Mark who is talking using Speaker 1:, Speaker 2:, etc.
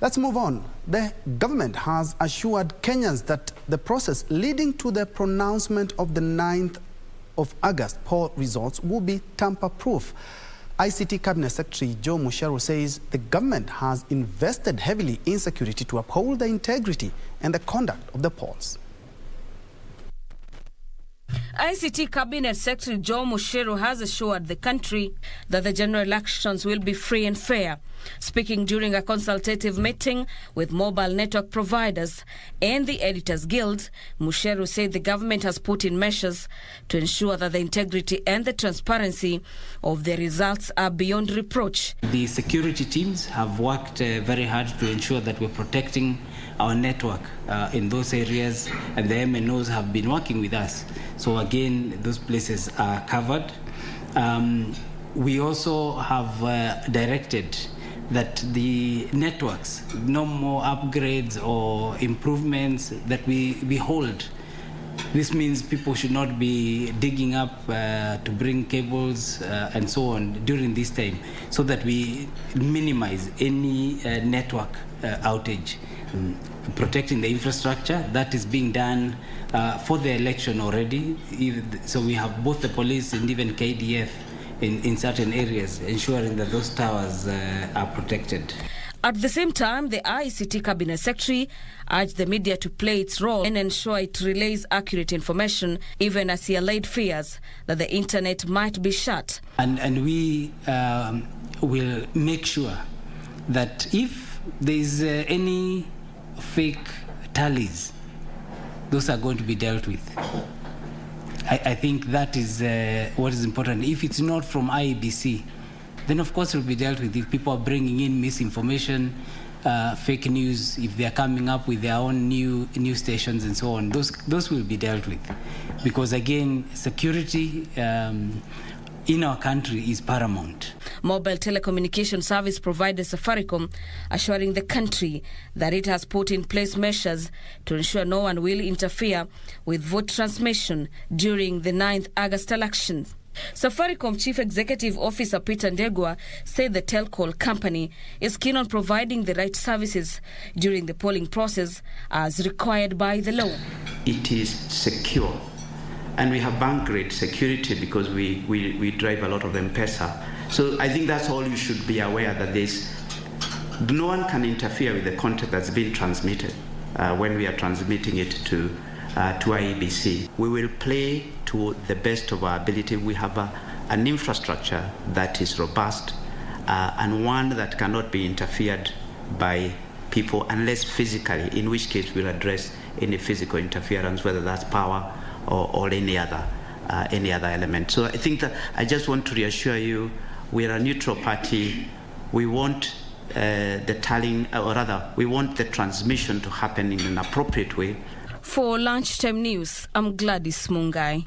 Speaker 1: Let's move on. The government has assured Kenyans that the process leading to the pronouncement of the 9th of August poll results will be tamper-proof. ICT Cabinet Secretary Joe Mucheru says the government has invested heavily in security to uphold the integrity and the conduct of the polls.
Speaker 2: ICT Cabinet Secretary Joe Mucheru has assured the country that the general elections will be free and fair. Speaking during a consultative meeting with mobile network providers and the Editors Guild, Mucheru said the government has put in measures to ensure that the integrity and the transparency of the results are beyond reproach.
Speaker 3: The security teams have worked very hard to ensure that we're protecting our network in those areas, and the MNOs have been working with us. So again, those places are covered. We also have directed that the networks, no more upgrades or improvements, that we hold. This means people should not be digging up to bring cables and so on during this time, so that we minimize any network outage. Protecting the infrastructure, that is being done for the election already. So we have both the police and even KDF in certain areas, ensuring that those towers are protected.
Speaker 2: At the same time, the ICT Cabinet Secretary urged the media to play its role and ensure it relays accurate information, even as he allayed fears that the internet might be shut.
Speaker 3: And we will make sure that if there is any fake tallies, those are going to be dealt with. I think that is what is important. If it's not from IEBC, then of course it will be dealt with. If people are bringing in misinformation, fake news, if they are coming up with their own new news stations and so on, those will be dealt with. Because again, security in our country is paramount.
Speaker 2: Mobile telecommunication service provider Safaricom assuring the country that it has put in place measures to ensure no one will interfere with vote transmission during the 9th August elections. Safaricom Chief Executive Officer Peter Ndegwa said the telco company is keen on providing the right services during the polling process as required by the law.
Speaker 4: It is secure. And we have bank-grade security because we drive a lot of M-Pesa. So I think that's all you should be aware, that no one can interfere with the content that's being transmitted when we are transmitting it to IEBC. We will play to the best of our ability. We have an infrastructure that is robust and one that cannot be interfered by people unless physically, in which case we'll address any physical interference, whether that's power or any other element. So I think that I just want to reassure you, we are a neutral party. We want the tallying, or rather, we want the transmission to happen in an appropriate way.
Speaker 2: For Lunchtime News, I'm Gladys Mungai.